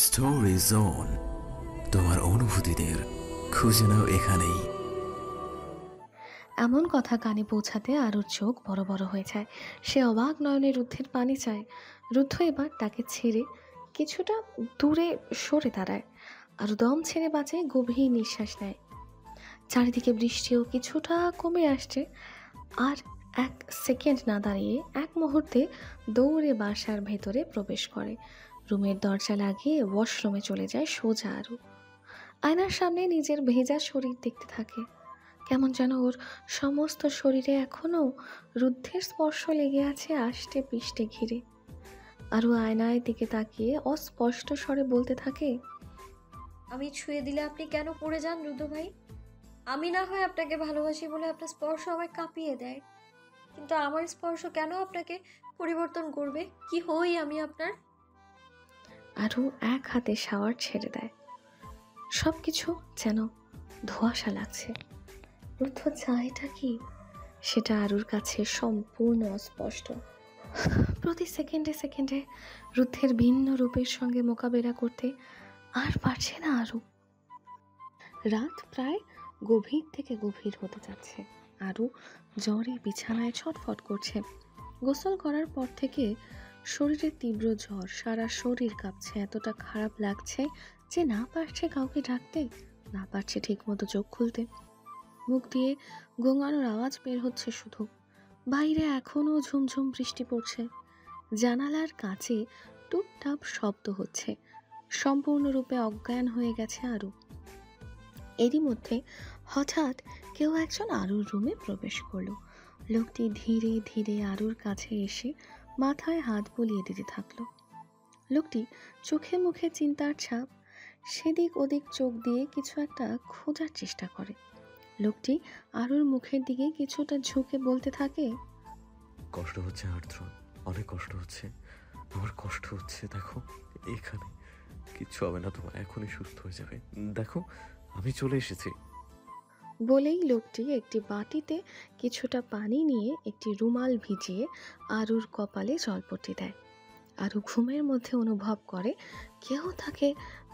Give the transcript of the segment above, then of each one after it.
Story zone, তোমার অনুভূতিদের খুঁজে নাও এখানেই। এমন কথা কানে পৌঁছাতে আরুর চোখ বড় বড় হয়ে যায়। সে অবাক নয়নে রুদ্ধের পানি চায়। রুদ্ধ এবার তাকে ছেড়ে কিছুটা দূরে সরে দাঁড়ায়। আর দম ছেড়ে বাঁচে, গভীর নিঃশ্বাস নেয়। চারিদিকে বৃষ্টিও কিছুটা কমে আসছে। আর এক সেকেন্ড না দাঁড়িয়ে এক মুহূর্তে দৌড়ে বাসার ভেতরে প্রবেশ করে। রুমের দরজা লাগিয়ে ওয়াশরুমে চলে যায় সোজা আরু। আয়নার সামনে নিজের ভেজা শরীর দেখতে থাকে। কেমন যেন ওর সমস্ত শরীরে এখনো রুদ্ধের স্পর্শ লেগে আছে আষ্টে পৃষ্ঠে ঘিরে। আরও আয়নায় দিকে তাকিয়ে অস্পষ্ট স্বরে বলতে থাকে, আমি ছুঁয়ে দিলে আপনি কেন পড়ে যান রুদ্র ভাই? আমি না হয় আপনাকে ভালোবাসি বলে আপনার স্পর্শ আমায় কাঁপিয়ে দেয়, কিন্তু আমার স্পর্শ কেন আপনাকে পরিবর্তন করবে? কি হই আমি আপনার? আরও এক হাতে শাওয়ার ছেড়ে দেয়। সব কিছু যেন ধোঁয়াশা লাগছে। রুদ্ধ চায়টা কি সেটা আরুর কাছে সম্পূর্ণ অস্পষ্ট। প্রতি সেকেন্ডে সেকেন্ডে রুদ্ধের ভিন্ন রূপের সঙ্গে মোকাবেলা করতে আর পারছে না আরু। রাত প্রায় গভীর থেকে গভীর হতে যাচ্ছে। আরু জ্বরে বিছানায় ছটফট করছে। গোসল করার পর থেকে শরীরে তীব্র জ্বর, সারা শরীর কাঁপছে, এতটা খারাপ লাগছে যে না পারছে কাউকে ডাকতে, না পারছে ঠিক মতো চোখ খুলতে। মুখ দিয়ে গোঙানোর আওয়াজ বের হচ্ছে শুধু। বাইরে এখনো ঝুমঝুম বৃষ্টি পড়ছে। জানালার কাছে টুপটাপ শব্দ হচ্ছে। সম্পূর্ণরূপে অজ্ঞান হয়ে গেছে আরু। এরই মধ্যে হঠাৎ কেউ একজন আরুর রুমে প্রবেশ করলো। লোকটি ধীরে ধীরে আরুর কাছে এসে মাথায় হাত বুলিয়ে দিতে থাকলো। লোকটি চোখে মুখে চিন্তার ছাপ, সেদিক ওদিক চোখ দিয়ে কিছু একটা খোঁজার চেষ্টা করে। লোকটি আরুর মুখের দিকে কিছুটা ঝুঁকে বলতে থাকে, কষ্ট হচ্ছে আর্দ্র, অনেক কষ্ট হচ্ছে। আমার কষ্ট হচ্ছে, দেখো এখানে কিচ্ছু হবে না তোমার, এখনই সুস্থ হয়ে যাবে। দেখো আমি চলে এসেছি। বলেই লোকটি একটি বাটিতে কিছুটা পানি নিয়ে একটি রুমাল ভিজিয়ে আরুর কপালে জলপট্টি দেয়। আরু ঘুমের মধ্যে অনুভব করে কেউ তাকে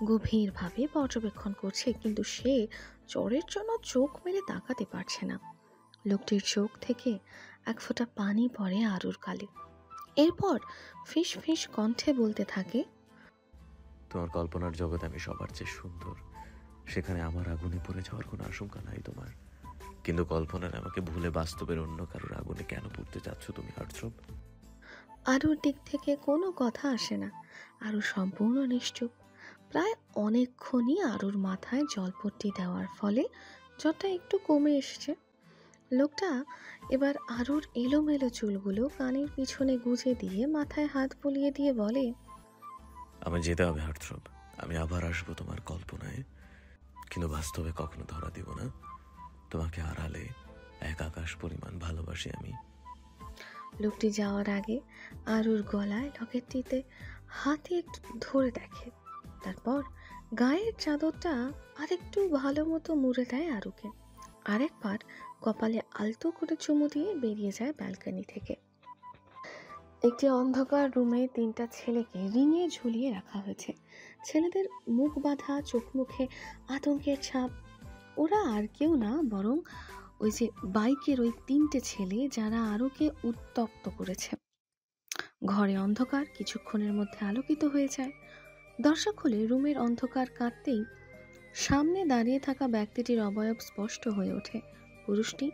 গভীরভাবে পর্যবেক্ষণ করছে, কিন্তু সে জ্বরের জন্য চোখ মেলে তাকাতে পারছে না। লোকটির চোখ থেকে এক ফোঁটা পানি পড়ে আরুর গালে। এরপর ফিস ফিস কণ্ঠে বলতে থাকে, তোমার কল্পনার জগৎ আমি সবার চেয়ে সুন্দর, সেখানে আমার আগুনে পড়ে যাওয়ার কোনো আশঙ্কা নাই তোমার। কিন্তু কল্পনার আমাকে ভুলে বাস্তবের অন্য কারোর আগুনে কেন পড়তে চাচ্ছ তুমি আর্দ্র? আরুর দিক থেকে কোনো কথা আসে না। আরু সম্পূর্ণ নিশ্চুপ। প্রায় অনেকক্ষণই আরুর মাথায় জলপট্টি দেওয়ার ফলে জ্বরটা একটু কমে এসেছে। লোকটা এবার আরুর এলোমেলো চুলগুলো কানের পিছনে গুজে দিয়ে মাথায় হাত বুলিয়ে দিয়ে বলে, আমার যেতে হবে আর্দ্র, আমি আবার আসবো তোমার কল্পনায়, কিন্তু বাস্তবে কখনো ধরা দিব না। তোমাকে আড়ালে এক আকাশ পরিমাণ ভালোবাসি আমি। লোকটি যাওয়ার আগে আরুর গলায় লকেটটিতে হাতে একটু ধরে দেখে। তারপর গায়ের চাদরটা আরেকটু ভালো মতো মুড়ে দেয় আরুকে। আরেকবার কপালে আলতো করে চুমু দিয়ে বেরিয়ে যায় ব্যালকনি থেকে। একটি অন্ধকার রুমে তিনটা ছেলেকে রিঙে ঝুলিয়ে রাখা হয়েছে। ছেলেদের মুখ বাঁধা, চোখ মুখে আতঙ্কের ছাপ। ওরা আর কেউ না, বরং ওই যে বাইকের ওই তিনটে ছেলে যারা আরুকে উত্তপ্ত করেছে। ঘরে অন্ধকার কিছুক্ষণের মধ্যে আলোকিত হয়ে যায়। দরজা খুলে রুমের অন্ধকার কাটতেই সামনে দাঁড়িয়ে থাকা ব্যক্তিটির অবয়ব স্পষ্ট হয়ে ওঠে। পুরুষটি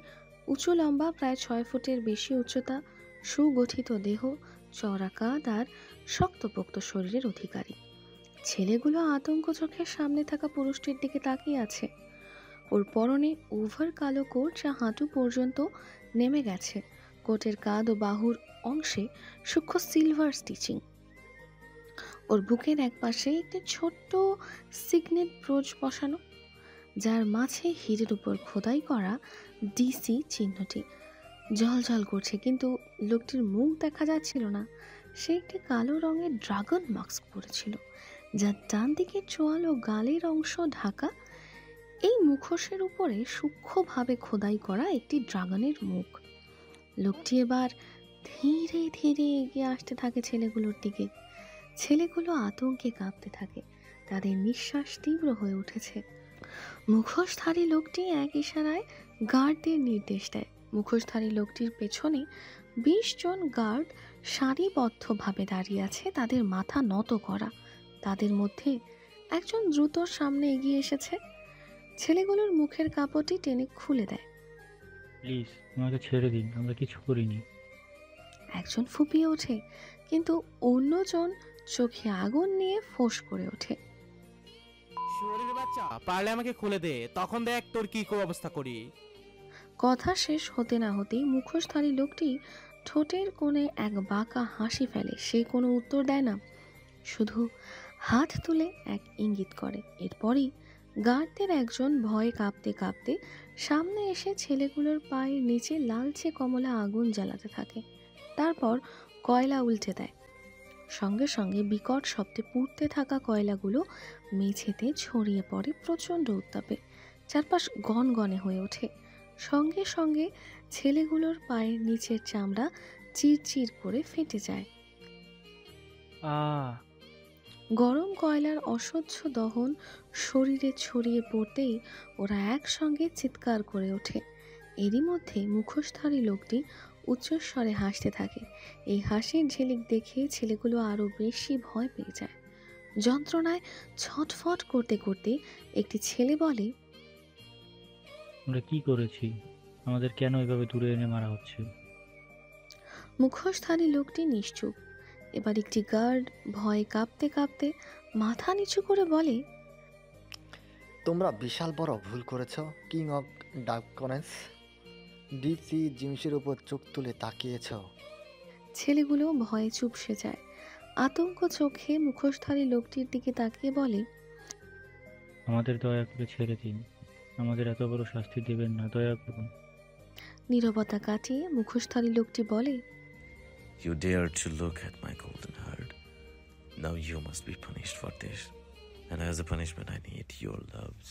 উঁচু লম্বা, প্রায় 6 ফুটের বেশি উচ্চতা, সুগঠিত দেহ, চওড়া কাঁধ আর শক্তপোক্ত শরীরের অধিকারী। ছেলেগুলো আতঙ্ক চোখে সামনে থাকা পুরুষটির দিকে তাকিয়ে আছে। ওর পরনে ওভার কালো কোট যা হাঁটু পর্যন্ত নেমে গেছে। কোটের কাঁধ ও বাহুর অংশে সূক্ষ্ম সিলভার স্টিচিং। ওর বুকের এক পাশে একটি ছোট্ট সিগনেট ব্রোচ বসানো, যার মাঝে হীরের উপর খোদাই করা ডিসি চিহ্নটি ঝলঝল করছে, কিন্তু লোকটির মুখ দেখা যাচ্ছিল না। সে একটি কালো রঙের ড্রাগন মাস্ক পরেছিল, যার ডান দিকের চোয়াল ও গালের অংশ ঢাকা। এই মুখোশের উপরে সূক্ষ্মভাবে খোদাই করা একটি ড্রাগনের মুখ। লোকটি এবার ধীরে ধীরে এগিয়ে আসতে থাকে ছেলেগুলোর দিকে। ছেলেগুলো আতঙ্কে কাঁপতে থাকে। তাদের নিঃশ্বাস তীব্র হয়ে উঠেছে। মুখোশধারী লোকটি এক ইশারায় গার্ডদের নির্দেশ দেয়। মুখোশধারী লোকটির পেছনে 20 জন গার্ড সারিবদ্ধভাবে দাঁড়িয়ে আছে, তাদের মাথা নত করা। তাদের মধ্যে একজন দ্রুত সামনে এগিয়ে এসেছে, ছেলেগুলোর মুখের কাপড়টি টেনে খুলে দেয়। প্লিজ আমাকে ছেড়ে দিন, আমরা কিছু করিনি। একজন ফুপিয়ে ওঠে, কিন্তু অন্যজন চোখে আগুন নিয়ে ফোঁস করে ওঠে। শুয়োরের বাচ্চা, পারলে আমাকে খুলে দে, তখন দেখ তোর কি অবস্থা করি। কথা শেষ হতে না হতেই মুখোশধারী লোকটি ঠোঁটের কোণে এক বাঁকা হাসি ফেলে। সে কোনো উত্তর দেয় না, শুধু হাত তুলে এক ইঙ্গিত করে। এরপরই গার্ডদের একজন ভয়ে কাঁপতে কাঁপতে সামনে এসে ছেলেগুলোর পায়ের নিচে লালচে কমলা আগুন জ্বালাতে থাকে। তারপর কয়লা উল্টে দেয়। সঙ্গে সঙ্গে বিকট শব্দে পুড়তে থাকা কয়লাগুলো মেঝেতে ছড়িয়ে পড়ে প্রচণ্ড উত্তাপে। চারপাশ গনগনে হয়ে ওঠে। সঙ্গে সঙ্গে ছেলেগুলোর পায়ের নিচের চামড়া চিরচির করে ফেটে যায়। আহ গরম কয়লার অসহ্য দহন শরীরে ছড়িয়ে পড়তেই ওরা একসঙ্গে চিৎকার করে ওঠে। এরই মধ্যে মুখোশধারী লোকটি উচ্চস্বরে হাসতে থাকে। এই হাসির ঝিলিক দেখে ছেলেগুলো আরো বেশি ভয় পেয়ে যায়। যন্ত্রণায় ছটফট করতে করতে একটি ছেলে বলে, আমরা কি করেছি? আমাদের কেন এভাবে দূরে এনে মারা হচ্ছে? মুখোশধারী লোকটি নিশ্চুপ। এবার একটি গার্ড ভয়ে কাঁপতে কাঁপতে মাথা নিচু করে বলে, তোমরা বিশাল বড় ভুল করেছ কিং অফ ডার্কনেস। ডিসি জিমসের উপর চোখ তুলে তাকিয়েছ। ছেলেগুলো ভয়ে চুপসে যায়। আতঙ্ক চোখে মুখোশধারী লোকটির দিকে তাকিয়ে বলে, আমাদের দয়া করে ছেড়ে দিন, আমাদের এত বড় শাস্তি দেবেন না, দয়া করুন। নীরবতা কাটিয়ে মুখোশধারী লোকটি বলে, You dared to look at my golden heart. Now you must be punished for this. And as a punishment, I need your loves.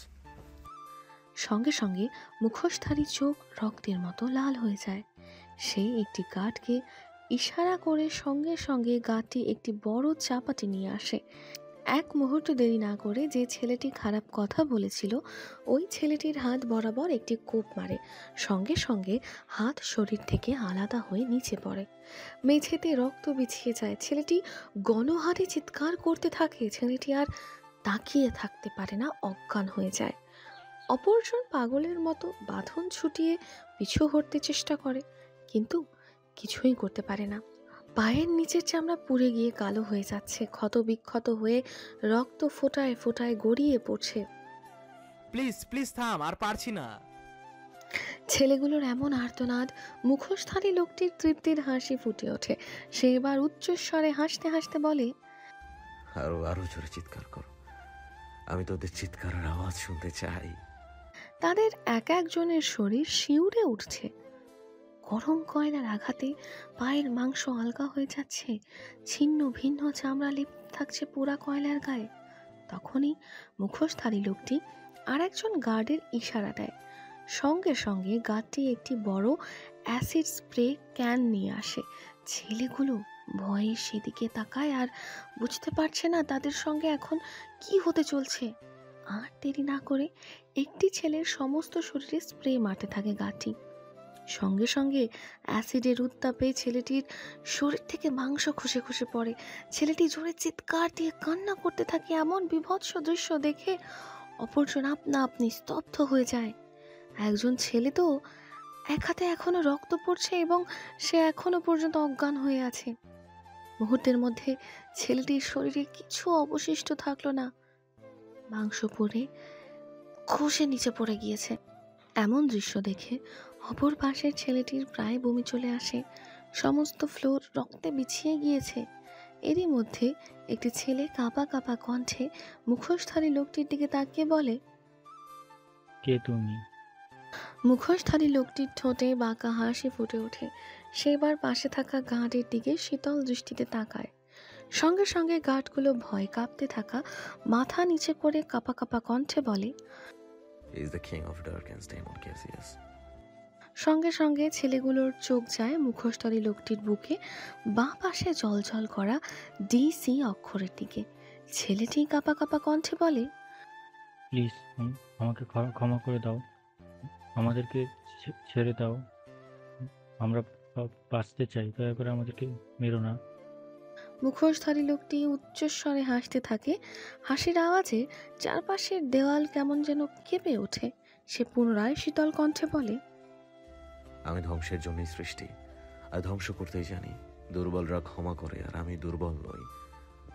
সঙ্গে সঙ্গে মুখোশধারী চোখ রক্তের মতো লাল হয়ে যায়। সে একটি গার্ডকে ইশারা করে সঙ্গে সঙ্গে গার্ডটি একটি বড় চাপাটি নিয়ে আসে। এক মুহূর্ত দেরি না করে যে ছেলেটি খারাপ কথা বলেছিল ওই ছেলেটির হাত বরাবর একটি কোপ মারে। সঙ্গে সঙ্গে হাত শরীর থেকে আলাদা হয়ে নিচে পড়ে। মেঝেতে রক্ত বিছিয়ে যায়। ছেলেটি গণহারে চিৎকার করতে থাকে। ছেলেটি আর তাকিয়ে থাকতে পারে না, অজ্ঞান হয়ে যায়। অপরজন পাগলের মতো বাঁধন ছুটিয়ে পিছু হটতে চেষ্টা করে, কিন্তু কিছুই করতে পারে না। পায়ের নিচের চামড়া পুড়ে গিয়ে কালো হয়ে যাচ্ছে, ক্ষত বিক্ষত হয়ে রক্ত ফোঁটায় ফোঁটায় গড়িয়ে পড়ছে। প্লিজ প্লিজ থাম, আর পারছি না। ছেলেগুলোর এমন আর্তনাদ মুখোশধারী লোকটির তৃপ্তির হাসি ফুটে ওঠে। সে এবার উচ্চস্বরে হাসতে হাসতে বলে, আরো আরো জোরে চিৎকার করো, আমি তোদের চিৎকারের আওয়াজ শুনতে চাই। তাদের এক একজনের শরীর শিউরে উঠছে। গরম কয়লার আঘাতে পায়ের মাংস আলগা হয়ে যাচ্ছে, ছিন্ন ভিন্ন চামড়া লেপ্ট থাকছে পোড়া কয়লার গায়ে। তখনই মুখোশধারী লোকটি আর একজন গার্ডের ইশারা দেয়। সঙ্গে সঙ্গে গার্ডটি একটি বড় অ্যাসিড স্প্রে ক্যান নিয়ে আসে। ছেলেগুলো ভয়ে সেদিকে তাকায় আর বুঝতে পারছে না তাদের সঙ্গে এখন কি হতে চলছে। আর দেরি না করে একটি ছেলের সমস্ত শরীরে স্প্রে মারতে থাকে গার্ডটি। সঙ্গে সঙ্গে অ্যাসিডের উত্তাপে ছেলেটির শরীর থেকে মাংস খসে খসে পড়ে। ছেলেটি জোরে চিৎকার দিয়ে কান্না করতে থাকে। এমন বিভৎস দৃশ্য দেখে অপরজন আপনা আপনি স্তব্ধ হয়ে যায়। একজন ছেলে তো এক হাতে এখনো রক্ত পড়ছে এবং সে এখনো পর্যন্ত অজ্ঞান হয়ে আছে। মুহূর্তের মধ্যে ছেলেটির শরীরে কিছু অবশিষ্ট থাকলো না, মাংস পড়ে খসে নিচে পড়ে গিয়েছে। এমন দৃশ্য দেখে অপর পাশের ছেলেটির প্রায় বমি চলে আসে। সমস্ত ফ্লোর রক্তে বিছিয়ে গিয়েছে। এরই মধ্যে একটি ছেলে কাঁপা কাঁপা কণ্ঠে মুখোশধারী লোকটির দিকে তাকিয়ে বলে, কে তুমি? মুখোশধারী লোকটির ঠোঁটে বাঁকা হাসি ফুটে ওঠে। সেবার পাশে থাকা গার্ডের দিকে শীতল দৃষ্টিতে তাকায়। সঙ্গে সঙ্গে গার্ডগুলো ভয় কাঁপতে থাকা মাথা নিচে করে কাঁপা কাঁপা কণ্ঠে বলে, He is the king of dark and Daemon Cassius. সঙ্গে সঙ্গে ছেলেগুলোর চোখ যায় মুখোশধারী লোকটির বুকে বাঁ পাশে জ্বলজ্বল করা ডিসি অক্ষরের দিকে। ছেলেটি কাঁপা কাঁপা কণ্ঠে বলে, প্লিজ আমাকে ক্ষমা করে দাও, আমাদেরকে ছেড়ে দাও, আমরা বাঁচতে চাই, দয়া করে আমাদেরকে মেরো না। মুখোশধারী লোকটি উচ্চস্বরে হাসতে থাকে। হাসির আওয়াজে চারপাশের দেওয়াল কেমন যেন কেঁপে ওঠে। সে পুনরায় শীতল কণ্ঠে বলে, আমি ধ্বংসের জন্যই সৃষ্টি, আর ধ্বংস করতেই জানি। দুর্বলরা ক্ষমা করে, আর আমি দুর্বল নই।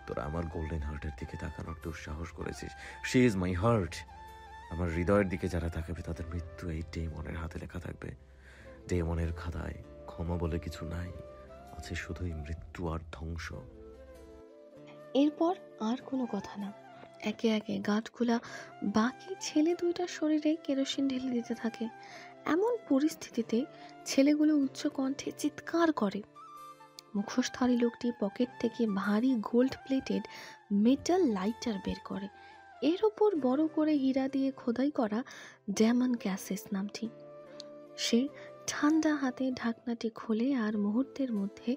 তোরা আমার গোল্ডেন হার্টের দিকে তাকানোর দুঃসাহস করেছিস। She is my heart. আমার হৃদয়ের দিকে যারা তাকাবে তাদের মৃত্যু এই ডেমনের হাতে লেখা থাকবে। ডেমনের খাতায় ক্ষমা বলে কিছু নাই, আছে শুধুই মৃত্যু আর ধ্বংস। এরপর আর কোনো কথা না। একে একে গাঁটগুলা বাকি ছেলে দুইটার শরীরে কেরোসিন ঢেলে দিতে থাকে। এমন পরিস্থিতিতে ছেলেগুলো উচ্চ কণ্ঠে চিৎকার করে। মুখোশধারী লোকটি পকেট থেকে ভারী গোল্ড প্লেটেড মেটাল লাইটার বের করে। এর ওপর বড় করে হীরা দিয়ে খোদাই করা ডায়মন্ড গ্যাসেস নামটি। সে ঠান্ডা হাতে ঢাকনাটি খোলে, আর মুহূর্তের মধ্যে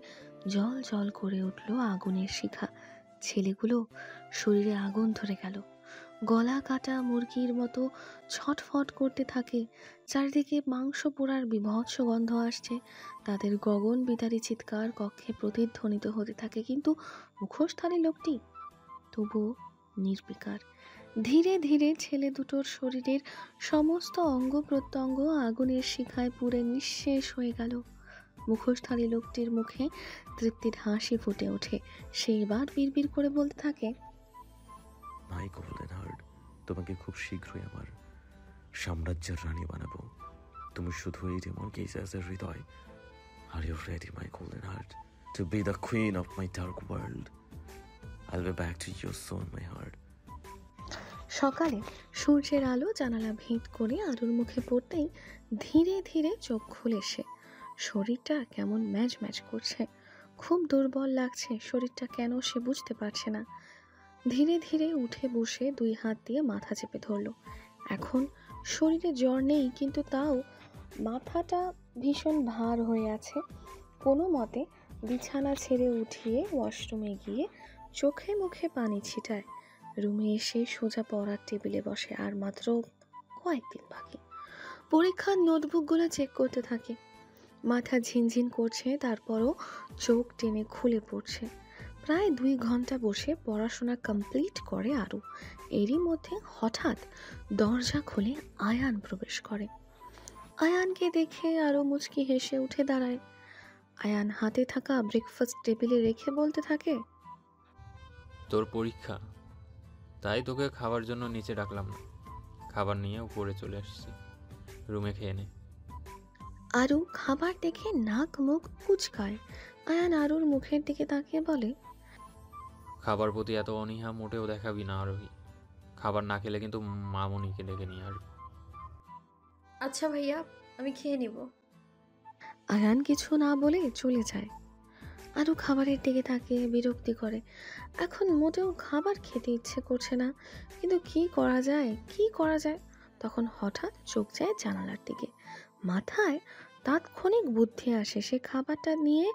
জল জল করে উঠল আগুনের শিখা। ছেলেগুলো শরীরে আগুন ধরে গেল, গলা কাটা মুরগির মতো ছটফট করতে থাকে। চারিদিকে মাংস পোড়ার বীভৎস গন্ধ আসছে। তাদের গগন বিদারী চিৎকার কক্ষে প্রতিধ্বনিত হতে থাকে, কিন্তু মুখোশধারী লোকটি তবুও নির্বিকার। ধীরে ধীরে ছেলে দুটোর শরীরের সমস্ত অঙ্গ প্রত্যঙ্গ আগুনের শিখায় পুড়ে নিঃশেষ হয়ে গেল। মুখোশধারী লোকটির মুখে তৃপ্তির হাসি ফুটে ওঠে। সে এবার বিড়বিড় করে বলতে থাকে, মাই গোল্ডেন হার্ট, তোমাকে খুব শীঘ্রই আমার সাম্রাজ্যের রানী বানাবো। তুমি শুধু এই ডেমন গেজার্সের হৃদয়। Are you ready my golden heart to be the queen of my dark world? I'll be back to you soon my heart. সকালে সূর্যের আলো জানালা ভেদ করে আরুর মুখে পড়তেই ধীরে ধীরে চোখ খুলে সে। শরীরটা কেমন ম্যাজ ম্যাজ করছে, খুব দুর্বল লাগছে। শরীরটা কেন সে বুঝতে পারছে না। ধীরে ধীরে উঠে বসে দুই হাত দিয়ে মাথা চেপে ধরল। এখন শরীরে জ্বর নেই, কিন্তু তাও মাথাটা ভীষণ ভার হয়ে আছে। কোনো মতে বিছানা ছেড়ে উঠিয়ে ওয়াশরুমে গিয়ে চোখে মুখে পানি ছিটায়। রুমে এসে সোজা পড়ার টেবিলে বসে। আর মাত্র কয়েকদিন বাকি। পরীক্ষার নোটবুকগুলো চেক করতে থাকে। মাথা ঝিনঝিন করছে, তারপরও চোখ টেনে খুলে পড়ছে। প্রায় 2 ঘন্টা বসে পড়াশোনা কমপ্লিট করে আরু। এরই মধ্যে হঠাৎ দরজা খুলে আয়ান প্রবেশ করে। আয়ানকে দেখে আরু মুচকি হেসে উঠে দাঁড়ায়। আয়ান হাতে থাকা ব্রেকফাস্ট টেবিলে রেখে বলতে থাকে, তোর পরীক্ষা, তাই তোকে খাবার জন্য নিচে ডাকলাম না। খাবার নিয়ে উপরে চলে আসছি, রুমে খেয়ে নে। আরু খাবার দেখে নাক মুখ কুচকায়। আয়ান আরুর মুখের দিকে তাকিয়ে বলে, খাবার প্রতি এত অনীহা মোটেও দেখাবি না আরোহী। খাবার না খেলে কিন্তু মামুনিকে ডেকে নিয়ে আসবি। আচ্ছা ভাইয়া, আমি খেয়ে নিব। আয়ান কিছু না বলে চলে যায়। আরু খাবারের দিকে তাকিয়ে বিরক্তি করে। এখন মোটেও খাবার খেতে ইচ্ছে করছে না, কিন্তু কি করা যায়। তখন হঠাৎ চোখ যায় জানালার দিকে। মাথায় তাৎক্ষণিক বুদ্ধি আসে। সে খাবারটা নিয়ে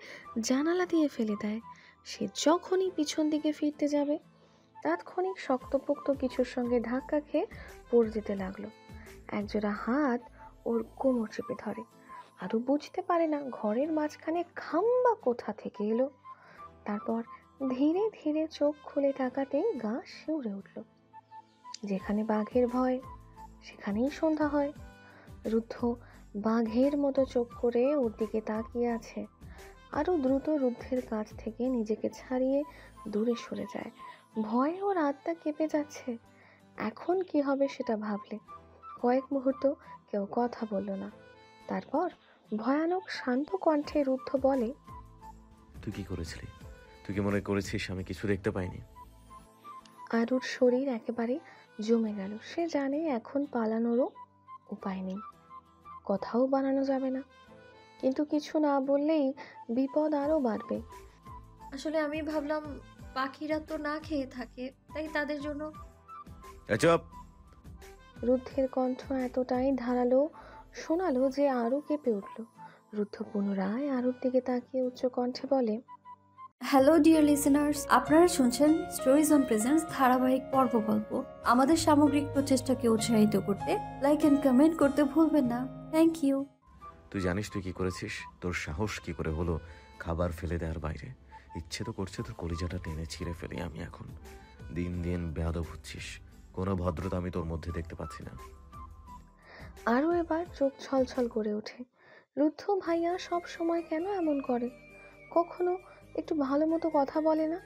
জানালা দিয়ে ফেলে দেয়। সে যখনই পিছন দিকে ফিরতে যাবে, তাৎক্ষণিক শক্তপোক্ত কিছুর সঙ্গে ধাক্কা খেয়ে পড়ে যেতে লাগলো। একজোড়া হাত ওর কোমর চেপে ধরে। আরও বুঝতে পারে না ঘরের মাঝখানে খাম্বা কোথা থেকে এলো। তারপর ধীরে ধীরে চোখ খুলে তাকাতেই গা শিউরে উঠল। যেখানে বাঘের ভয়, সেখানেই সন্ধ্যা হয়। রুদ্ধ বাঘের মতো চোখ করে ওর দিকে তাকিয়ে আছে। আরও দ্রুত রুদ্ধের কাছ থেকে নিজেকে ছাড়িয়ে দূরে সরে যায়। ভয়ে ওর আত্মা কেঁপে যাচ্ছে। এখন কি হবে সেটা ভাবলে। কয়েক মুহূর্ত কেউ কথা বলল না। তারপর ভয়ানক শান্ত কণ্ঠে রুদ্ধ বলে, তুই কি করেছিলি? তুই কি মনে করেছিস আমি কিছু দেখতে পাইনি? আরুর শরীর একেবারে জমে গেল। সে জানে এখন পালানোরও উপায় নেই, কথাও বানানো যাবে না। কিন্তু কিছু না বললেই বিপদ আরও বাড়বে। আসলে আমি ভাবলাম পাখিরা তো না খেয়ে থাকে, তাই তাদের জন্য। চুপ! রুদ্ধের কণ্ঠ এতটাই ধারালো শোনালো যে আরও কেঁপে উঠল। রুদ্ধ পুনরায় আরুর দিকে তাকিয়ে উচ্চ কণ্ঠে বলে, হ্যালো ডিয়ার লিসেনার্স, আপনারা শুনছেন স্টোরিজ অন প্রেজেন্স ধারাবাহিক পর্ব গল্প। আমাদের সামগ্রিক প্রচেষ্টাকে উৎসাহিত করতে লাইক এন্ড কমেন্ট করতে ভুলবেন না। Thank you. তুই জানিস তুই কি করেছিস? তোর সাহস কি করে হলো খাবার ফেলে দেওয়ার বাইরে? ইচ্ছে তো করছে তোর কলিজাটা টেনে ছিঁড়ে ফেলি আমি এখন। দিন দিন বেয়াদব হচ্ছিস, কোনো ভদ্রতা আমি তোর মধ্যে দেখতে পাচ্ছি না। আরও এবার চোখ ছলছল করে ওঠে। রুদ্ধ ভাইয়া সব সময় কেন এমন করে? কখনো একটু ভালো মতো কথা বলে না,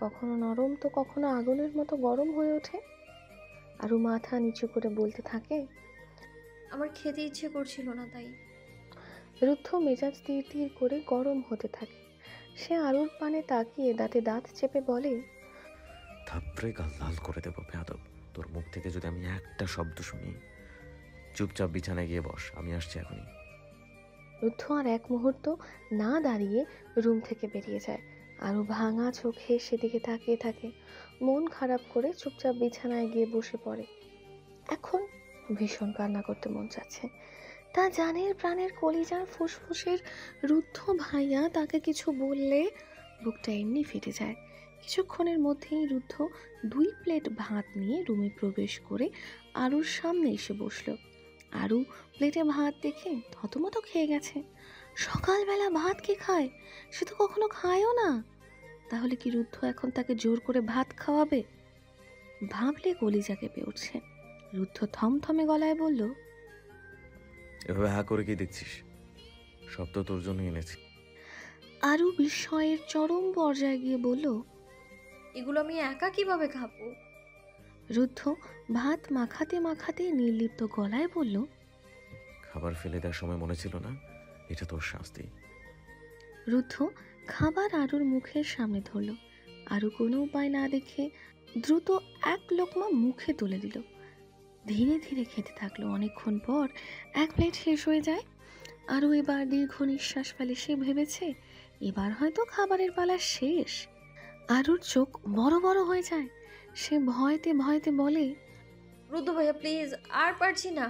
কখনো নরম তো কখনো আগুনের মতো গরম হয়ে ওঠে। আরও মাথা নিচু করে বলতে থাকে। আমার খেতে ইচ্ছে করছিল না তাই। রুদ্ধ মেজাজ তীর তীর করে গরম হতে থাকে। সে আরুর পানে তাকিয়ে দাঁতে দাঁত চেপে বলে, থাপড়ে গাল লাল করে দেবো বেয়াদব। তোর মুখ থেকে যদি আমি একটা শব্দ শুনি, চুপচাপ বিছানায় গিয়ে বস, আমি আসছি এখনই। রুদ্ধ আর এক মুহূর্ত না দাঁড়িয়ে রুম থেকে বেরিয়ে যায়। আরও ভাঙা চোখে সেদিকে তাকিয়ে থাকে, মন খারাপ করে চুপচাপ বিছানায় গিয়ে বসে পড়ে। এখন ভীষণ কান্না করতে মন চাচ্ছে। তা জানের প্রাণের কলিজার ফুসফুসের রুদ্ধ ভাইয়া তাকে কিছু বললে বুকটা এমনি ফেটে যায়। কিছুক্ষণের মধ্যেই রুদ্ধ 2 প্লেট ভাত নিয়ে রুমে প্রবেশ করে আরুর সামনে এসে বসলো। আরু প্লেটে ভাত দেখে থতমত খেয়ে গেছে। সকালবেলা ভাত কে খায়? সে তো কখনো খায়ও না। তাহলে কি রুদ্ধ এখন তাকে জোর করে ভাত খাওয়াবে? ভাবলে কলিজা কেঁপে উঠছে। রুদ্ধ থমথমে গলায় বলল, এভাবে হা করে কি দেখছিস? সব তো তোর জন্য এনেছি। আরু বিস্ময়ের চরম পর্যায়ে গিয়ে বলল, এগুলো আমি একা কিভাবে খাবো? রুদ্ধ ভাত মাখাতে মাখাতে নির্লিপ্ত গলায় বলল, খাবার ফেলে দেওয়ার সময় মনে ছিল না? এটা তোর শাস্তি। রুদ্ধ খাবার আরুর মুখের সামনে ধরল। আরু কোনো উপায় না দেখে দ্রুত এক লোকমা মুখে তুলে দিল। ধীরে ধীরে খেতে থাকলো। অনেকক্ষণ পর 1 প্লেট শেষ হয়ে যায়। আরও এবার দীর্ঘ নিঃশ্বাস ফেলে। সে ভেবেছে এবার হয়তো খাবারের পালা শেষ। আরুর চোখ বড় বড় হয়ে যায়। সে ভয়তে ভয়তে বলে, রুদ্র ভাইয়া প্লিজ, আর পারছি না।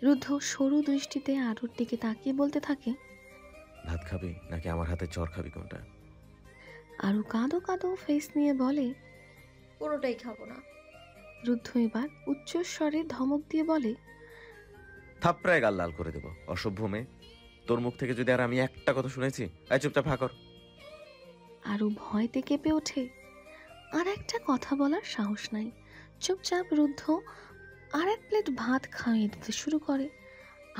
রুদ্ধ সরু দৃষ্টিতে আরুর দিকে তাকিয়ে বলতে থাকে, ভাত খাবি নাকি আমার হাতে চর খাবি, কোনটা? আরু কাঁদো কাঁদো ফেস নিয়ে বলে, কোনোটাই খাবো না। রুদ্ধ এবার উচ্চস্বরে ধমক দিয়ে বলে, থাপড়ায় গাল লাল করে দেবো অসভ্য মেয়ে। তোর মুখ থেকে যদি আর আমি একটা কথা শুনেছি, আয় চুপচাপ হা কর। আরু ভয়তে কেঁপে ওঠে। আর একটা কথা বলার সাহস নাই। চুপচাপ রুদ্ধ আর 1 প্লেট ভাত খাইয়ে দিতে শুরু করে।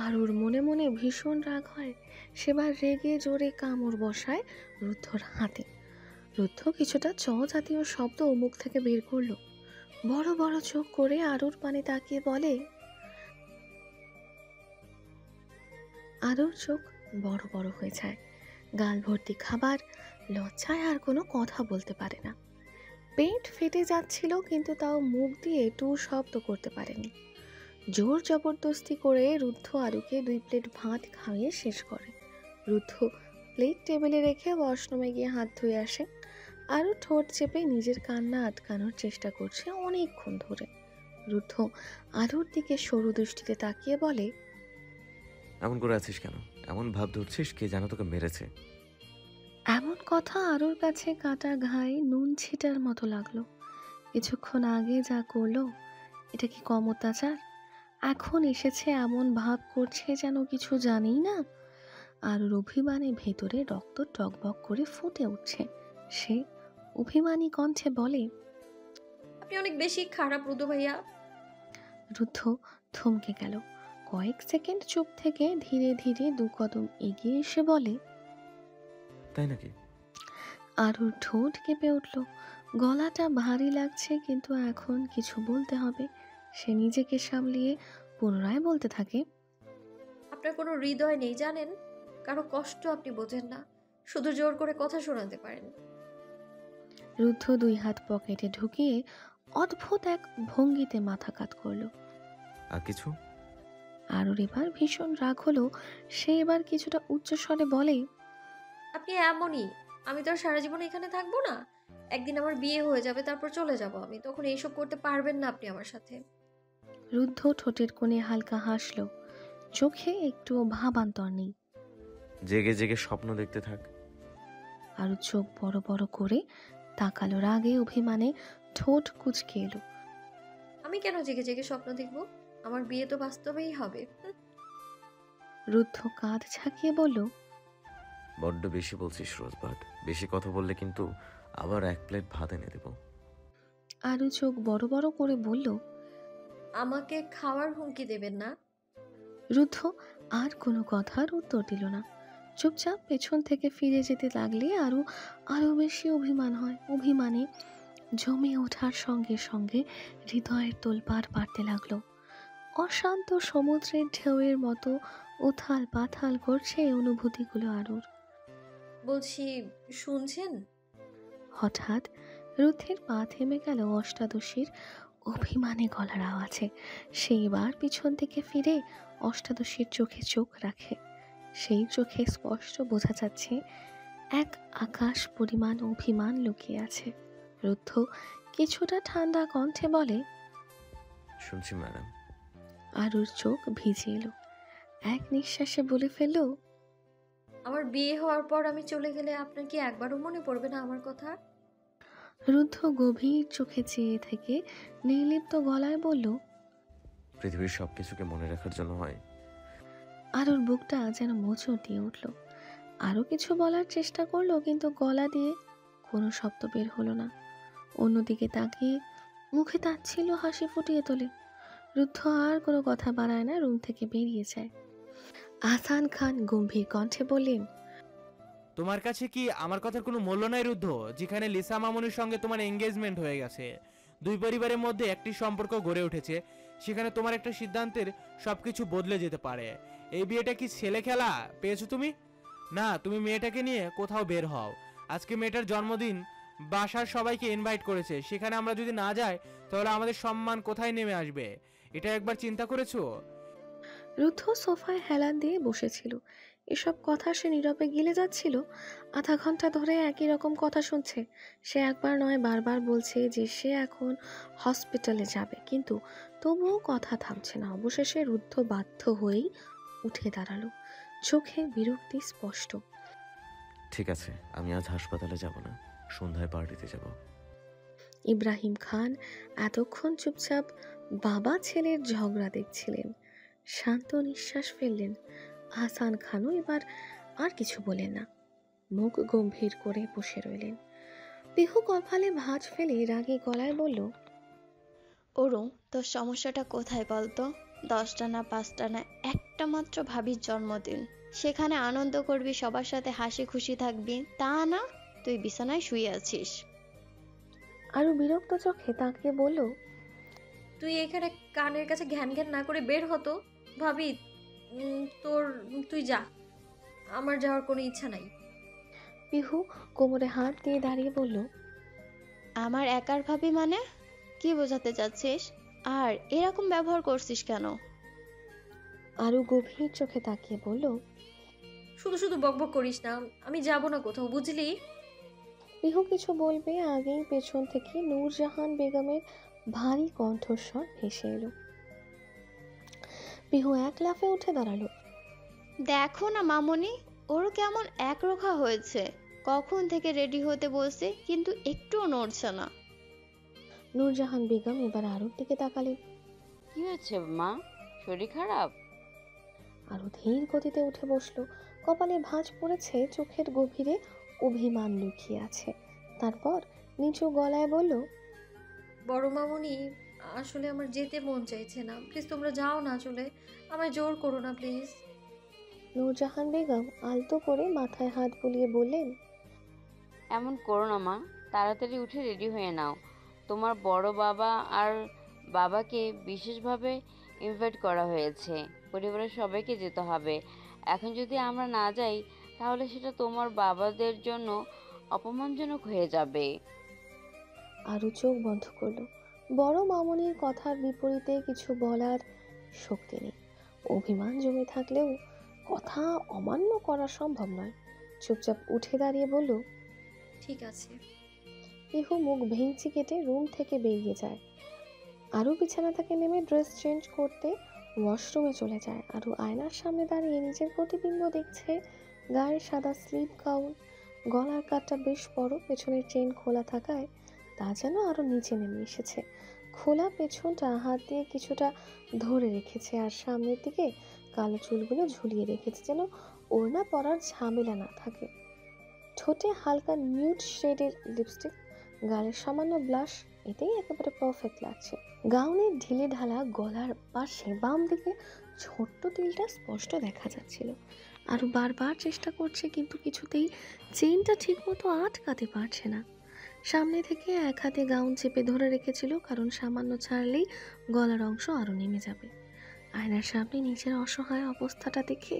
আরুর মনে মনে ভীষণ রাগ হয়। সেবার রেগে জোরে কামড় বসায় রুদ্ধর হাতে। রুদ্ধ কিছুটা চ জাতীয় শব্দ মুখ থেকে বের করলো। বড় বড় চোখ করে আরুর পানে তাকিয়ে বলে, আরুর চোখ বড় বড় হয়ে যায়। গাল ভর্তি খাবার, লজ্জায় আর কোনো কথা বলতে পারে না। পেট ফেটে যাচ্ছিল কিন্তু তাও মুখ দিয়ে টু শব্দ করতে পারেনি। জোর জবরদস্তি করে রুদ্ধ আরুকে 2 প্লেট ভাত খাইয়ে শেষ করে। রুদ্ধ প্লেট টেবিলে রেখে ওয়াশরুমে গিয়ে হাত ধুয়ে আসে। আরু ঠোঁট চেপে নিজের কান্না আটকানোর চেষ্টা করছে অনেকক্ষণ ধরে। রুদ্ধ আরুর দিকে সরু দৃষ্টিতে তাকিয়ে বলে, এমন করে আছিস কেন? এমন ভাব ধরছিস কে যেন তোকে মেরেছে। এমন কথা আরুর কাছে কাটা ঘায়ে নুন ছিটার মতো লাগলো। কিছুক্ষণ আগে যা করলো এটা কি কম অত্যাচার? এখন এসেছে এমন ভাব করছে যেন কিছু জানেই না। আরুর অভিমানে ভেতরে রক্ত টকবক করে ফুটে উঠছে। সে অভিমানী কণ্ঠে বলে, আপনি অনেক বেশি খারাপ রুদ্র ভাইয়া। রুদ্ধ থমকে গেল। কয়েক সেকেন্ড চুপ থেকে ধীরে ধীরে 2 কদম এগিয়ে এসে বলে, তাই নাকি? আরুর ঠোঁট কেঁপে উঠল। গলাটা ভারী লাগছে কিন্তু এখন কিছু বলতে হবে। সে নিজেকে সামলিয়ে পুনরায় বলতে থাকে, আপনার কোনো হৃদয় নেই জানেন, কারো কষ্ট আপনি বোঝেন না, শুধু জোর করে কথা শোনাতে পারেন। রুদ্ধ 2 হাত পকেটে ঢুকিয়ে অদ্ভুত এক ভঙ্গিতে মাথা কাত করলো। আর কিছু? আরুর এবার ভীষণ রাগ হলো। সে এবার কিছুটা উচ্চস্বরে বলে, আপনি এমনই, আমি তো আর সারা জীবন এখানে থাকবো না। একদিন আমার বিয়ে হয়ে যাবে, তারপর চলে যাব আমি, তখন এইসব করতে পারবেন না আপনি আমার সাথে। রুদ্ধ ঠোঁটের কোণে হালকা হাসলো। চোখে একটুও ভাবান্তর নেই। জেগে জেগে স্বপ্ন দেখতে থাক। আরও চোখ বড় বড় করে তাকালো, রাগে অভিমানে ঠোঁট কুঁচকে এলো। আমি কেন জেগে জেগে স্বপ্ন দেখব? আমার বিয়ে তো বাস্তবেই হবে। রুদ্ধ কাঁধ ঝাঁকিয়ে বলল, বড্ড বেশি বলছিস রোজবাদ, বেশি কথা বললে কিন্তু আবার 1 প্লেট ভাত এনে দেবো। আরও চোখ বড় বড় করে বলল। আমাকে খাওয়ার হুমকি দেবেন না। রুদ্ধ আর কোনো কথার উত্তর দিল না। চুপচাপ পেছন থেকে ফিরে যেতে লাগলে আরো বেশি অভিমান হয়। অভিমানে জমে ওঠার সঙ্গে সঙ্গে হৃদয়ের তোলপাড় বাড়তে লাগলো। অশান্ত সমুদ্রের ঢেউয়ের মতো উথাল পাথাল করছে এই অনুভূতিগুলো আরুর। বলছি, শুনছেন? হঠাৎ রুদ্ধের পা থেমে গেল অষ্টাদশীর অভিমানে গলার আওয়াজে। সেইবার পিছন থেকে ফিরে অষ্টাদশীর চোখে চোখ রাখে। সেই চোখে স্পষ্ট বোঝা যাচ্ছে এক আকাশ পরিমাণ অভিমান লুকিয়ে আছে। রুদ্ধ কিছুটা ঠান্ডা কণ্ঠে বলে, শুনছি ম্যাডাম। আরুর চোখ ভিজে এলো। এক নিঃশ্বাসে বলে ফেলল, আমার বিয়ে হওয়ার পর আমি চলে গেলে আপনার কি একবারও মনে পড়বে না আমার কথা? রুদ্ধ গভীর চোখে চেয়ে থেকে নির্লিপ্ত গলায় বলল, পৃথিবীর সব কিছুকে মনে রাখার জন্য হয়। আরুর বুকটা যেন মোচড় দিয়ে উঠল। আরও কিছু বলার চেষ্টা করলো, কিন্তু গলা দিয়ে কোনো শব্দ বের হলো না। অন্যদিকে তাকিয়ে মুখে তাচ্ছিল্য হাসি ফুটিয়ে তোলে। রুদ্ধ আর কোনো কথা বাড়ায় না, রুম থেকে বেরিয়ে যায়। আহসান খান গম্ভীর কণ্ঠে বললেন, তোমার কাছে কি আমার কথার কোনো মূল্য নাই রুদ্ধ? যেখানে লিসা মামুনির সঙ্গে তোমার এঙ্গেজমেন্ট হয়ে গেছে, দুই পরিবারের মধ্যে একটি সম্পর্ক গড়ে উঠেছে, সেখানে তোমার একটা সিদ্ধান্তের সবকিছু বদলে যেতে পারে। এই বিয়েটা কি ছেলে খেলা পেয়েছো তুমি? না, তুমি মেয়েটাকে নিয়ে কোথাও বের হও। আজকে মেয়েটার জন্মদিন, বাসার সবাইকে ইনভাইট করেছে, সেখানে আমরা যদি না যাই তাহলে আমাদের সম্মান কোথায় নেমে আসবে? এটা একবার চিন্তা করেছো? রুদ্ধ সোফায় হেলান দিয়ে বসেছিল। এসব কথা সে নীরবে গিলে যাচ্ছিল। আধা ঘন্টা ধরে একই রকম কথা শুনছে। সে একবার নয় বারবার বলছে যে সে এখন হসপিটালে যাবে, কিন্তু তবুও কথা থামছে না। অবশেষে রুদ্ধ বাধ্য হয়েই উঠে দাঁড়ালো, চোখে বিরক্তি স্পষ্ট। ঠিক আছে, আমি আজ হাসপাতালে যাব না, সন্ধ্যায় পার্টিতে যাব। ইব্রাহিম খান এতক্ষণ চুপচাপ বাবা ছেলের ঝগড়া দেখছিলেন। শান্ত নিঃশ্বাস ফেললেন। আহসান খানও এবার আর কিছু বলেন না, মুখ গম্ভীর করে বসে রইলেন। পিহু কপালে ভাঁজ ফেলে রাগী গলায় বলল, অরু, তোর সমস্যাটা কোথায় বলতো? 10টা না 5টা না, একটা মাত্র ভাবির জন্মদিন, সেখানে আনন্দ করবি, সবার সাথে হাসি খুশি থাকবি, তা না তুই বিছানায় শুয়ে আছিস। আরো বিরক্ত চোখে তাকিয়ে বলল, তুই এখানে কানের কাছে ঘ্যান ঘ্যান না করে বের হতো। ভাবি, তুই যা, আমার যাওয়ার কোনো ইচ্ছা নাই। পিহু কোমরে হাত দিয়ে দাঁড়িয়ে বলল, আমার একার ভাবি মানে কি বোঝাতে চাচ্ছিস? আর এরকম ব্যবহার করছিস কেন? আরো গভীর চোখে তাকিয়ে বলল, শুধু শুধু বকবক করিস না, আমি যাব না কোথাও, বুঝলি? পিহু কিছু বলবে আগেই পেছন থেকে নূরজাহান বেগমের ভারী কণ্ঠস্বর ভেসে এলো। পিহু এক লাফে উঠে দাঁড়ালো। দেখো না মামনি, ওর কেমন একরোখা হয়েছে, কখন থেকে রেডি হতে বলছে কিন্তু একটুও নড়ছে না। নূরজাহান বেগম এবার আরুর দিকে তাকালেন। কি হয়েছে মা, শরীর খারাপ? আরো ধীর গতিতে উঠে বসলো। কপালে ভাঁজ পড়েছে, চোখের গভীরে অভিমান লুকিয়ে আছে। তারপর নিচু গলায় বলল, বড় মামুনি, আসলে আমার যেতে মন চাইছে না, প্লিজ তোমরা যাও না, চলে আমায় জোর করো না প্লিজ। নূরজাহান বেগম আলতো করে মাথায় হাত বুলিয়ে বললেন, এমন করো না মা, তাড়াতাড়ি উঠে রেডি হয়ে নাও। তোমার বড় বাবা আর বাবাকে বিশেষভাবে ইনভাইট করা হয়েছে, পরিবারের সবাইকে যেতে হবে। এখন যদি আমরা না যাই তাহলে সেটা তোমার বাবাদের জন্য অপমানজনক হয়ে যাবে। আরু চোখ বন্ধ করলো। বড় মামনির কথার বিপরীতে কিছু বলার শক্তি নেই। অভিমান জমে থাকলেও কথা অমান্য করা সম্ভব নয়। চুপচাপ উঠে দাঁড়িয়ে বলল, ঠিক আছে। পিহু মুখ ভেঙচি কেটে রুম থেকে বেরিয়ে যায়। আরও বিছানা থেকে নেমে ড্রেস চেঞ্জ করতে ওয়াশরুমে চলে যায়। আরও আয়নার সামনে দাঁড়িয়ে নিজের প্রতিবিম্ব দেখছে। গায়ে সাদা স্লিপ গাউন, গলার কাটটা বেশ বড়, পেছনের চেইন খোলা থাকায় তা যেন আরো নিচে নেমে এসেছে। খোলা পেছনটা হাত দিয়ে কিছুটা ধরে রেখেছে আর সামনের দিকে কালো চুলগুলো ঝুলিয়ে রেখেছে যেন ওড়না পরার ঝামেলা না থাকে। ঠোঁটে হালকা নিউড শেডের লিপস্টিক, গালের সামান্য ব্লাশ, এটাই একেবারে পারফেক্ট লাগছে। গাউনের ঢিলে ঢালা গলার পাশে বাম দিকে ছোট্ট তিলটা স্পষ্ট দেখা যাচ্ছিল। আরও বারবার চেষ্টা করছে কিন্তু কিছুতেই চেইনটা ঠিকমতো আটকাতে পারছে না। সামনে থেকে এক হাতে গাউন চেপে ধরে রেখেছিল, কারণ সামান্য ছাড়লেই গলার অংশ আরও নেমে যাবে। আয়নার সামনে নিজের অসহায় অবস্থাটা দেখে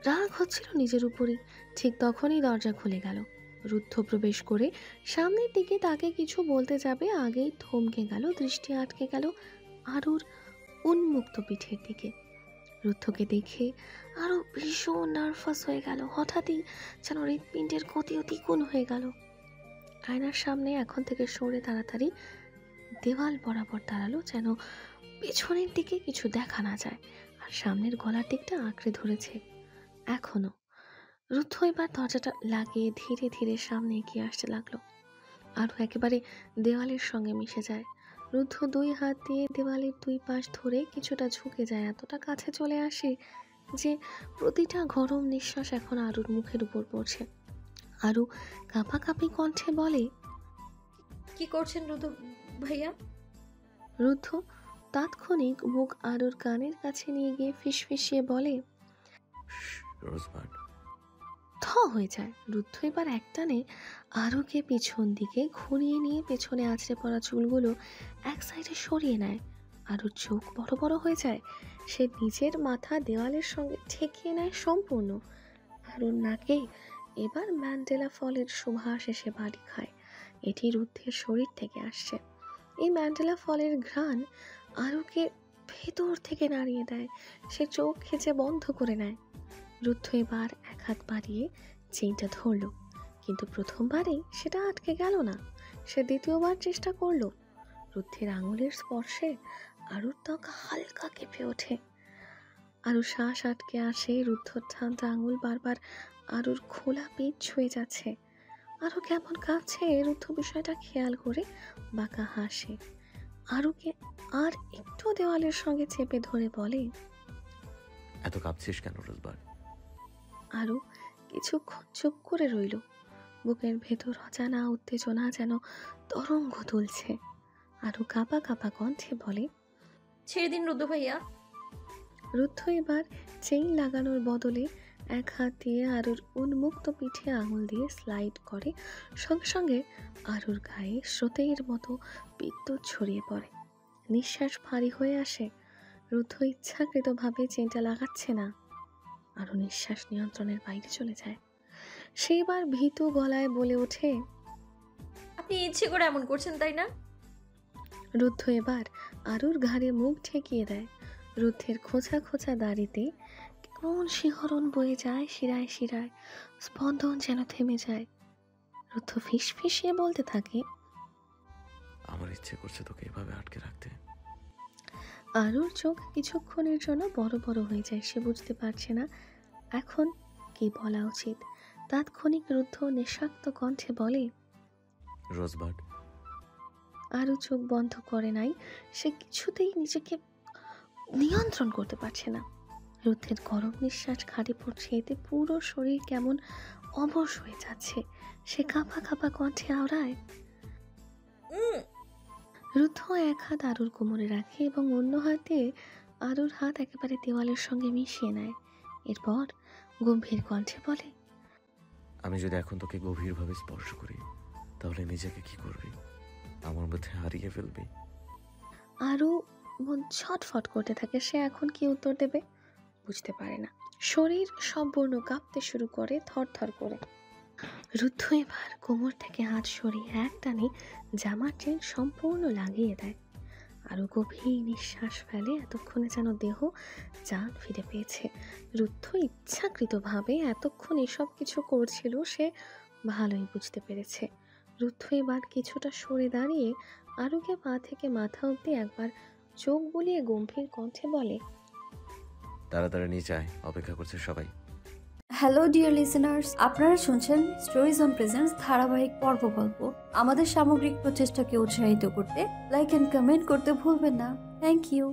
রাগ হচ্ছিল নিজের উপরই। ঠিক তখনই দরজা খুলে গেল। রুদ্ধ প্রবেশ করে সামনের দিকে তাকে কিছু বলতে যাবে আগেই থমকে গেল, দৃষ্টি আটকে গেল আরুর উন্মুক্ত পিঠের দিকে। রুদ্ধকে দেখে আরো ভীষণ নার্ভাস হয়ে গেল। হঠাৎই যেন হৃৎপিণ্ডের গতিও দ্বিগুণ হয়ে গেল। আয়নার সামনে এখন থেকে সরে তাড়াতাড়ি দেওয়াল বরাবর দাঁড়ালো, যেন পেছনের দিকে কিছু দেখা না যায়, আর সামনের গলার দিকটা আঁকড়ে ধরেছে এখনো। রুদ্ধ এবার দরজাটা লাগিয়ে ধীরে ধীরে সামনে এগিয়ে আসতে লাগলো। আরও একেবারে দেওয়ালের সঙ্গে মিশে যায়। রুদ্ধ দুই হাত দিয়ে দেওয়ালের দুই পাশ ধরে কিছুটা ঝুঁকে যায়, এতটা কাছে চলে আসে যে প্রতিটা গরম নিঃশ্বাস এখন আরুর মুখের উপর পড়ছে। আরু কাঁপাকাঁপি কণ্ঠে বলে, কি করছেন রুদ্র ভাইয়া? রুদ্ধ তাৎক্ষণিক মুখ আরুর কানের কাছে নিয়ে গিয়ে ফিসফিসিয়ে বলে, রোজবার্ড। থ হয়ে যায়। রুদ্ধ এবার একটানে আরুকে পিছন দিকে ঘুরিয়ে নিয়ে পেছনে আছড়ে পড়া চুলগুলো এক সাইডে সরিয়ে নেয়। আরুর চোখ বড় বড় হয়ে যায়। সে নিজের মাথা দেওয়ালের সঙ্গে ঠেকিয়ে নেয় সম্পূর্ণ। আরুর নাকে এবার ম্যান্ডেলা ফলের সুবাস এসে বাড়ি খায়। এটি রুদ্ধের শরীর থেকে আসছে। এই ম্যান্ডেলা ফলের ঘ্রাণ আরুকে ভেতর থেকে নাড়িয়ে দেয়। সে চোখ খেচে বন্ধ করে নেয়। রুদ্ধ এবার এক হাত বাড়িয়ে চেইনটা ধরল, কিন্তু প্রথমবারেই সেটা আটকে গেল না। সে দ্বিতীয়বার চেষ্টা করলো। রুদ্ধের আঙুলের স্পর্শে আরুর ত্বক হালকা কেঁপে ওঠে। আরু শ্বাস আটকে আসে। রুদ্ধর ঠান্ডা আঙুল বারবার আরুর খোলা পিঠ ছুঁয়ে যাচ্ছে। আরু কেমন কাঁপছে। রুদ্ধ বিষয়টা খেয়াল করে বাঁকা হাসে। আরুকে আর একটু দেওয়ালের সঙ্গে চেপে ধরে বলে, এত কাঁপছিস কেন রোজবার্ড? আরু কিছুক্ষণ চুপ করে রইল। বুকের ভেতর অজানা উত্তেজনা যেন তরঙ্গ তুলছে। আরু কাঁপা কাঁপা কণ্ঠে বলে, ছেড়ে দিন রুদ্র ভাইয়া। রুদ্ধ এবার চেইন লাগানোর বদলে এক হাত দিয়ে আরুর উন্মুক্ত পিঠে আঙুল দিয়ে স্লাইড করে। সঙ্গে সঙ্গে আরুর গায়ে স্রোতের মতো বিদ্যুৎ ছড়িয়ে পড়ে। নিঃশ্বাস ভারী হয়ে আসে। রুদ্ধ ইচ্ছাকৃতভাবে চেইনটা লাগাচ্ছে না। আরও নিঃশ্বাস নিয়ন্ত্রণের বাইরে চলে যায়। সেইবার ভীতু গলায় বলে ওঠে, আপনি ইচ্ছে করে এমন করছেন তাই না? রুদ্ধ এবার আরুর ঘাড়ে মুখ ঠেকিয়ে দেয়। রুদ্ধের খোঁচা খোঁচা দাড়িতে কেমন শিহরণ বয়ে যায় শিরায় শিরায়, স্পন্দন যেন থেমে যায়। রুদ্ধ ফিস ফিসিয়ে বলতে থাকে, আমার ইচ্ছে করছে তোকে এভাবে আটকে রাখতে। আরুর চোখ কিছুক্ষণের জন্য বড় বড় হয়ে যায়। সে বুঝতে পারছে না এখন কি বলা উচিত। তাৎক্ষণিক রুদ্ধ নিঃশব্দ কণ্ঠে বলে, রোজবার্ড। আরও চোখ বন্ধ করে নাই। সে কিছুতেই নিজেকে নিয়ন্ত্রণ করতে পারছে না। রুদ্ধের গরম নিঃশ্বাস ঘাড়ে পড়ছে, এতে পুরো শরীর কেমন অবশ হয়ে যাচ্ছে। সে কাঁপা কাঁপা কণ্ঠে আওড়ায়, রুদ্ধ এক হাত আরুর কোমরে রাখে এবং অন্য হাতে আরুর হাত একেবারে দেওয়ালের সঙ্গে মিশিয়ে নেয়। এরপর গম্ভীর কণ্ঠে বলে, আমি যদি এখন তোকে গভীরভাবে স্পর্শ করি তাহলে নিজেকে কি করবি? আমার মধ্যে হারিয়ে ফেলবি? আরু মন ছটফট করতে থাকে। সে এখন কি উত্তর দেবে বুঝতে পারে না। শরীর সম্পূর্ণ কাঁপতে শুরু করে থরথর করে। রুদ্ধ এবার কোমর থেকে হাত সরিয়ে এক টানে জামার চেন সম্পূর্ণ লাগিয়ে দেয়। আরও গভীর নিঃশ্বাস ফেলে। এতক্ষণে যেন দেহ জান ফিরে পেয়েছে। রুদ্ধ ইচ্ছাকৃতভাবে এতক্ষণ এসব কিছু করছিল, সে ভালোই বুঝতে পেরেছে। রুদ্ধ এবার কিছুটা সরে দাঁড়িয়ে আরুকে পা থেকে মাথা অবধি একবার চোখ বুলিয়ে গম্ভীর কণ্ঠে বলে, তাড়াতাড়ি নিচে আয়, অপেক্ষা করছে সবাই। হ্যালো ডিয়ার লিসেনার্স, আপনারা শুনছেন স্টোরিজ অন প্রেজেন্স ধারাবাহিক পর্ব গল্প। আমাদের সামগ্রিক প্রচেষ্টাকে উৎসাহিত করতে লাইক এন্ড কমেন্ট করতে ভুলবেন না। Thank you.